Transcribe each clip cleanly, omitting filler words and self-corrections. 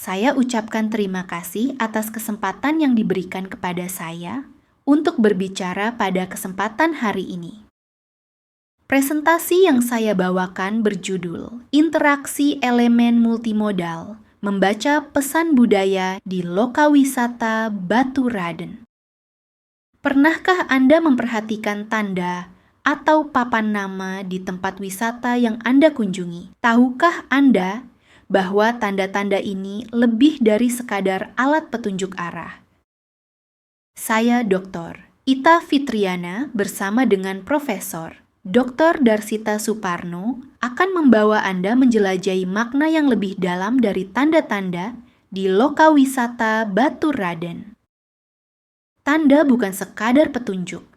Saya ucapkan terima kasih atas kesempatan yang diberikan kepada saya untuk berbicara pada kesempatan hari ini. Presentasi yang saya bawakan berjudul Interaksi Elemen Multimodal, Membaca Pesan Budaya di Lokawisata Baturaden. Pernahkah Anda memperhatikan tanda atau papan nama di tempat wisata yang Anda kunjungi? Tahukah Anda bahwa tanda-tanda ini lebih dari sekadar alat petunjuk arah? Saya Dr. Ita Fitriana bersama dengan Profesor Dr. Darsita Suparno akan membawa Anda menjelajahi makna yang lebih dalam dari tanda-tanda di Lokawisata Baturaden. Tanda bukan sekadar petunjuk,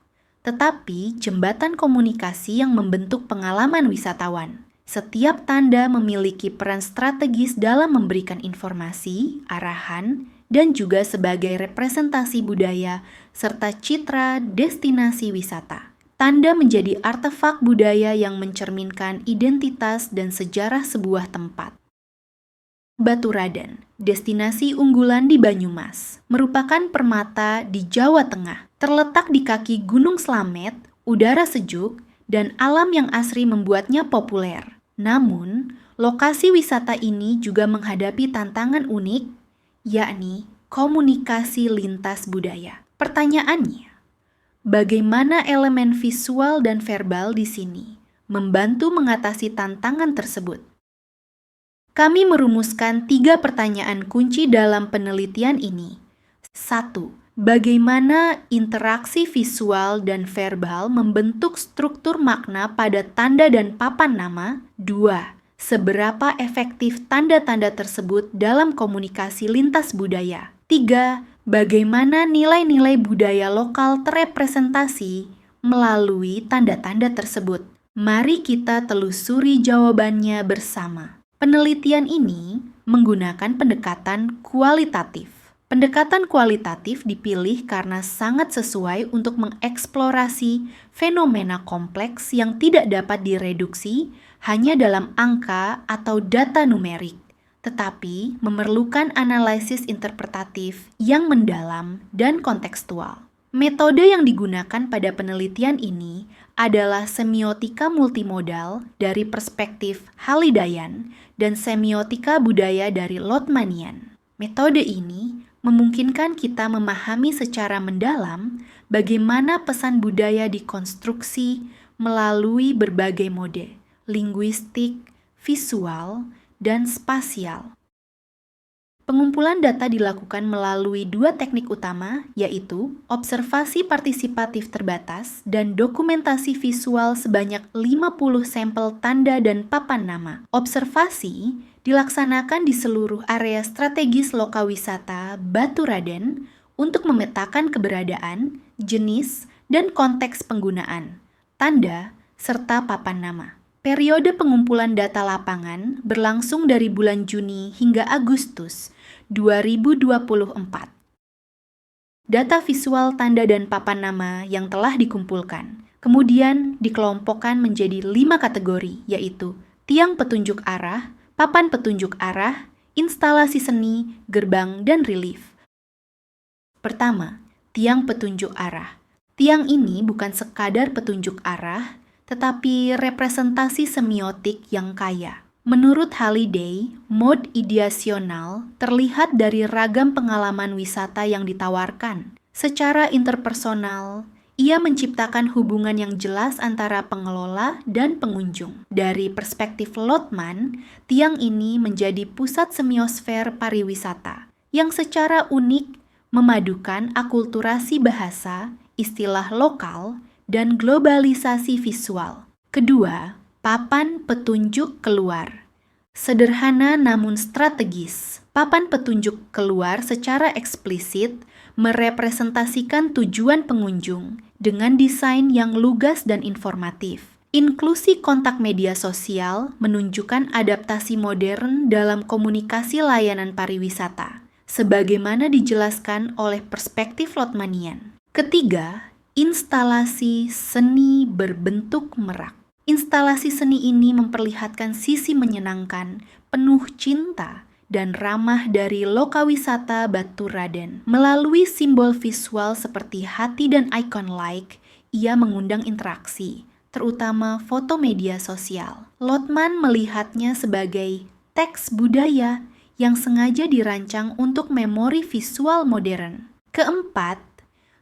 tetapi jembatan komunikasi yang membentuk pengalaman wisatawan. Setiap tanda memiliki peran strategis dalam memberikan informasi, arahan, dan juga sebagai representasi budaya serta citra destinasi wisata. Tanda menjadi artefak budaya yang mencerminkan identitas dan sejarah sebuah tempat. Baturaden, destinasi unggulan di Banyumas, merupakan permata di Jawa Tengah. Terletak di kaki Gunung Slamet, udara sejuk, dan alam yang asri membuatnya populer. Namun, lokasi wisata ini juga menghadapi tantangan unik, yakni komunikasi lintas budaya. Pertanyaannya, bagaimana elemen visual dan verbal di sini membantu mengatasi tantangan tersebut? Kami merumuskan 3 pertanyaan kunci dalam penelitian ini. 1. Bagaimana interaksi visual dan verbal membentuk struktur makna pada tanda dan papan nama? 2. Seberapa efektif tanda-tanda tersebut dalam komunikasi lintas budaya? 3. Bagaimana nilai-nilai budaya lokal terrepresentasi melalui tanda-tanda tersebut? Mari kita telusuri jawabannya bersama. Penelitian ini menggunakan pendekatan kualitatif. Pendekatan kualitatif dipilih karena sangat sesuai untuk mengeksplorasi fenomena kompleks yang tidak dapat direduksi hanya dalam angka atau data numerik, tetapi memerlukan analisis interpretatif yang mendalam dan kontekstual. Metode yang digunakan pada penelitian ini adalah semiotika multimodal dari perspektif Halidayan dan semiotika budaya dari Lotmanian. Metode ini memungkinkan kita memahami secara mendalam bagaimana pesan budaya dikonstruksi melalui berbagai mode, linguistik, visual, dan spasial. Pengumpulan data dilakukan melalui 2 teknik utama, yaitu observasi partisipatif terbatas dan dokumentasi visual sebanyak 50 sampel tanda dan papan nama. Observasi dilaksanakan di seluruh area strategis lokawisata Baturaden untuk memetakan keberadaan, jenis, dan konteks penggunaan, tanda, serta papan nama. Periode pengumpulan data lapangan berlangsung dari bulan Juni hingga Agustus 2024. Data visual tanda dan papan nama yang telah dikumpulkan kemudian dikelompokkan menjadi 5 kategori, yaitu tiang petunjuk arah, papan petunjuk arah, instalasi seni, gerbang, dan relief. Pertama, tiang petunjuk arah. Tiang ini bukan sekadar petunjuk arah, tetapi representasi semiotik yang kaya. Menurut Halliday, mode ideasional terlihat dari ragam pengalaman wisata yang ditawarkan. Secara interpersonal, ia menciptakan hubungan yang jelas antara pengelola dan pengunjung. Dari perspektif Lotman, tiang ini menjadi pusat semiosfer pariwisata yang secara unik memadukan akulturasi bahasa, istilah lokal, dan globalisasi visual. Kedua, papan petunjuk keluar. Sederhana namun strategis, papan petunjuk keluar secara eksplisit merepresentasikan tujuan pengunjung dengan desain yang lugas dan informatif. Inklusi kontak media sosial menunjukkan adaptasi modern dalam komunikasi layanan pariwisata, sebagaimana dijelaskan oleh perspektif Lotmanian. Ketiga, instalasi seni berbentuk merak. Instalasi seni ini memperlihatkan sisi menyenangkan, penuh cinta, dan ramah dari Lokawisata Baturaden. Melalui simbol visual seperti hati dan ikon like, ia mengundang interaksi, terutama foto media sosial. Lotman melihatnya sebagai teks budaya yang sengaja dirancang untuk memori visual modern. Keempat,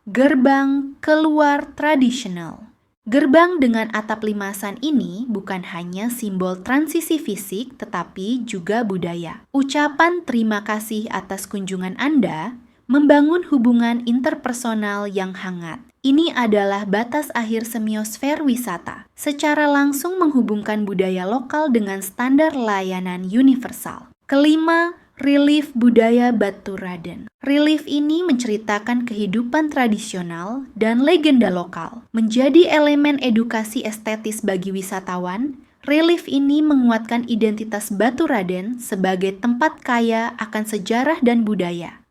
gerbang keluar tradisional. Gerbang dengan atap limasan ini bukan hanya simbol transisi fisik tetapi juga budaya. Ucapan terima kasih atas kunjungan Anda membangun hubungan interpersonal yang hangat. Ini adalah batas akhir semiosfer wisata, secara langsung menghubungkan budaya lokal dengan standar layanan universal. Kelima, relief budaya Baturaden. Relief ini menceritakan kehidupan tradisional dan legenda lokal. Menjadi elemen edukasi estetis bagi wisatawan, relief ini menguatkan identitas Baturaden sebagai tempat kaya akan sejarah dan budaya.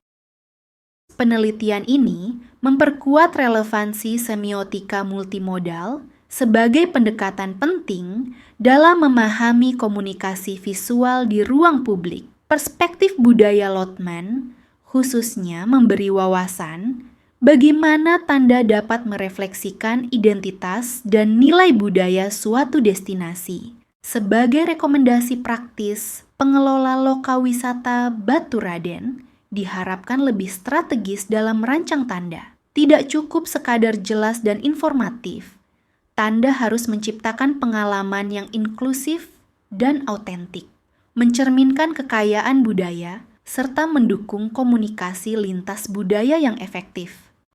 Penelitian ini memperkuat relevansi semiotika multimodal sebagai pendekatan penting dalam memahami komunikasi visual di ruang publik. Perspektif budaya Lotman khususnya memberi wawasan bagaimana tanda dapat merefleksikan identitas dan nilai budaya suatu destinasi. Sebagai rekomendasi praktis, pengelola lokawisata Baturaden diharapkan lebih strategis dalam merancang tanda. Tidak cukup sekadar jelas dan informatif. Tanda harus menciptakan pengalaman yang inklusif dan autentik, mencerminkan kekayaan budaya, serta mendukung komunikasi lintas budaya yang efektif.